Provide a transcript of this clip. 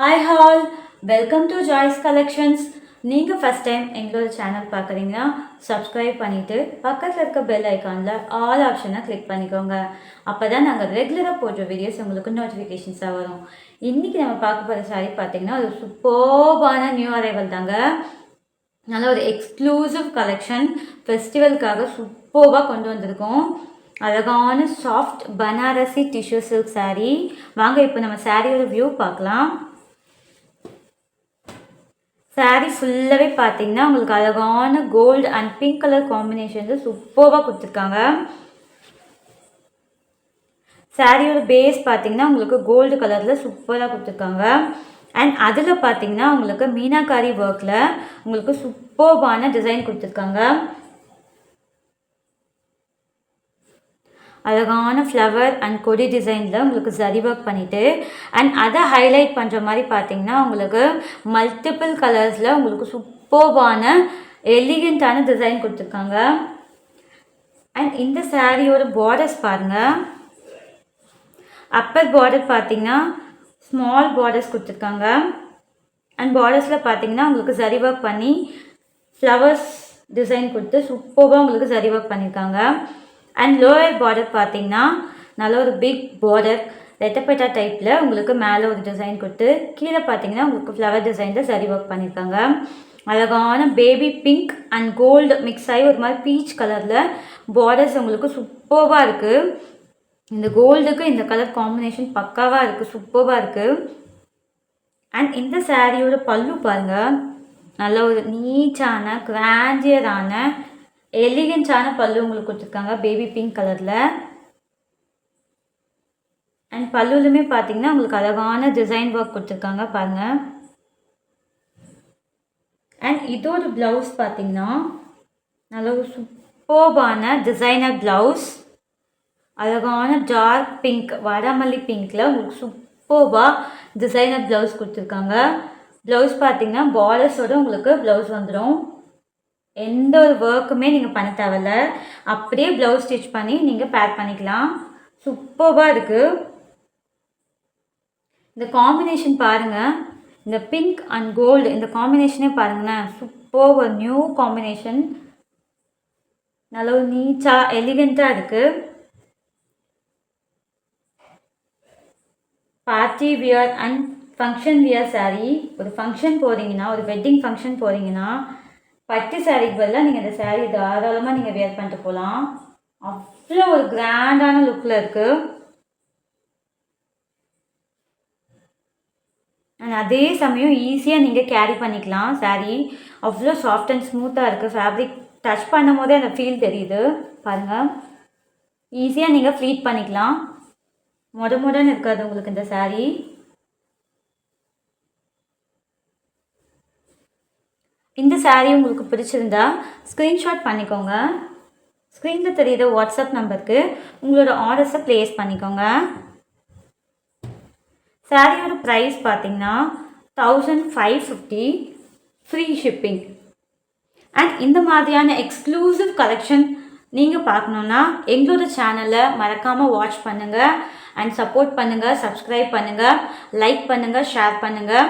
Hi all, welcome to Joy's collections. நீங்கள் first time எங்களோட channel பார்க்குறீங்கன்னா சப்ஸ்கிரைப் பண்ணிவிட்டு பக்கத்தில் இருக்க பெல் ஐக்கானில் ஆல் ஆப்ஷனை கிளிக் பண்ணிக்கோங்க. அப்போ தான் நாங்கள் ரெகுலராக போடுற வீடியோஸ் உங்களுக்கு நோட்டிஃபிகேஷன்ஸாக வரும். இன்றைக்கி நம்ம பார்க்க போகிற சாரீ பார்த்திங்கன்னா ஒரு சூப்பர்பான நியூ அரைவல் தாங்க. நல்ல ஒரு எக்ஸ்க்ளூசிவ் கலெக்ஷன், ஃபெஸ்டிவலுக்காக சூப்பர்பாக கொண்டு வந்திருக்கோம். அழகான soft Banarasi tissue silk sari. வாங்க இப்போ நம்ம சாரியோட வியூ பார்க்கலாம். சாரீ ஃபுல்லாகவே பார்த்தீங்கன்னா உங்களுக்கு அழகான கோல்டு அண்ட் பிங்க் கலர் காம்பினேஷன்ஸில் சூப்பராக கொடுத்துருக்காங்க. சாரியோட பேஸ் பார்த்தீங்கன்னா உங்களுக்கு கோல்டு கலரில் சூப்பராக கொடுத்துருக்காங்க. அண்ட் அதில் பார்த்தீங்கன்னா உங்களுக்கு மீனாக்காரி ஒர்க்கில் உங்களுக்கு சூப்பர்பான டிசைன் கொடுத்துருக்காங்க. அழகான ஃப்ளவர் அண்ட் கொடி டிசைனில் உங்களுக்கு சரி ஒர்க் பண்ணிவிட்டு அண்ட் அதை ஹைலைட் பண்ணுற மாதிரி பார்த்தீங்கன்னா உங்களுக்கு மல்டிபிள் கலர்ஸில் உங்களுக்கு சூப்பர்பான எலிகண்ட்டான டிசைன் கொடுத்துருக்காங்க. அண்ட் இந்த சாரியோட பார்டர்ஸ் பாருங்கள். அப்பர் பார்டர் பார்த்தீங்கன்னா ஸ்மால் பார்டர்ஸ் கொடுத்துருக்காங்க. அண்ட் பார்டர்ஸில் பார்த்தீங்கன்னா உங்களுக்கு சரி ஒர்க் பண்ணி ஃப்ளவர்ஸ் டிசைன் கொடுத்து சூப்பராக உங்களுக்கு சரி ஒர்க் பண்ணியிருக்காங்க. அண்ட் லோயர் பார்டர் பார்த்தீங்கன்னா நல்ல ஒரு பிக் பார்டர் ரெட்டப்பேட்டா டைப்பில் உங்களுக்கு மேலே ஒரு டிசைன் கொடுத்து கீழே பார்த்தீங்கன்னா உங்களுக்கு ஃப்ளவர் டிசைனில் சரி ஒர்க் பண்ணியிருக்காங்க. அழகான baby pink and gold mix ஆகி ஒரு மாதிரி பீச் கலரில் பார்டர்ஸ் உங்களுக்கு சூப்பராக இருக்குது. இந்த கோல்டுக்கு இந்த கலர் காம்பினேஷன் பக்காவாக இருக்குது, சூப்பராக இருக்குது. அண்ட் இந்த சாரியோட பல்லு பாருங்கள், நல்ல ஒரு நீட்டான கிராண்டியரான எலிகன்ஸான பல்லு உங்களுக்கு கொடுத்துருக்காங்க பேபி பிங்க் கலரில். அண்ட் பல்லுலுமே பார்த்தீங்கன்னா உங்களுக்கு அழகான டிசைன் ஒர்க் கொடுத்துருக்காங்க பாருங்கள். அண்ட் இதோட ப்ளவுஸ் பார்த்தீங்கன்னா நல்ல ஒரு சூப்பர்பான டிசைனர் ப்ளவுஸ். அழகான டார்க் பிங்க் வடமல்லி பிங்க்கில் உங்களுக்கு சூப்பர்பாக டிசைனர் ப்ளவுஸ் கொடுத்துருக்காங்க. ப்ளவுஸ் பார்த்தீங்கன்னா பார்டர்ஸோடு உங்களுக்கு ப்ளவுஸ் வந்துடும். எந்த ஒரு ஒர்க்குமே நீங்கள் பண்ண தேவையில்ல, அப்படியே ப்ளவுஸ் ஸ்டிச் பண்ணி நீங்கள் பேக் பண்ணிக்கலாம். சூப்பராக இருக்குது. இந்த காம்பினேஷன் பாருங்கள், இந்த பிங்க் அண்ட் கோல்டு இந்த காம்பினேஷனே பாருங்களேன், சூப்பர் ஒரு நியூ காம்பினேஷன். நல்ல ஒரு நீட்டாக எலிகண்ட்டாக இருக்குது. Party wear and function wear sari. ஒரு ஃபங்க்ஷன் போகிறீங்கன்னா, ஒரு வெட்டிங் ஃபங்க்ஷன் போகிறீங்கன்னா பட்டு சாரீக்கு பதிலாக நீங்கள் இந்த சாரீ தாராளமாக நீங்கள் வியர் பண்ணிட்டு போகலாம். அவ்வளோ ஒரு கிராண்டான லுக்கில் இருக்குது. அண்ட் அதே சமயம் ஈஸியாக நீங்கள் கேரி பண்ணிக்கலாம். சாரீ அவ்வளோ சாஃப்ட் அண்ட் ஸ்மூத்தாக இருக்குது. ஃபேப்ரிக் டச் பண்ணும் போதே அந்த ஃபீல் தெரியுது பாருங்கள். ஈஸியாக நீங்கள் ஃப்ளீட் பண்ணிக்கலாம். முடன்னு இருக்காது உங்களுக்கு இந்த சாரீ. இந்த சாரீ உங்களுக்கு பிடிச்சிருந்தா ஸ்க்ரீன்ஷாட் பண்ணிக்கோங்க. ஸ்க்ரீனில் தெரியுற வாட்ஸ்அப் நம்பருக்கு உங்களோட ஆர்டர்ஸை ப்ளேஸ் பண்ணிக்கோங்க. சாரியோட ப்ரைஸ் பார்த்தீங்கன்னா 1550 ஃப்ரீ ஷிப்பிங். அண்ட் இந்த மாதிரியான எக்ஸ்க்ளூசிவ் கலெக்ஷன் நீங்கள் பார்க்கணுன்னா எங்களோட சேனலை மறக்காமல் வாட்ச் பண்ணுங்கள் அண்ட் சப்போர்ட் பண்ணுங்கள், சப்ஸ்கிரைப் பண்ணுங்கள், லைக் பண்ணுங்கள், ஷேர் பண்ணுங்கள்.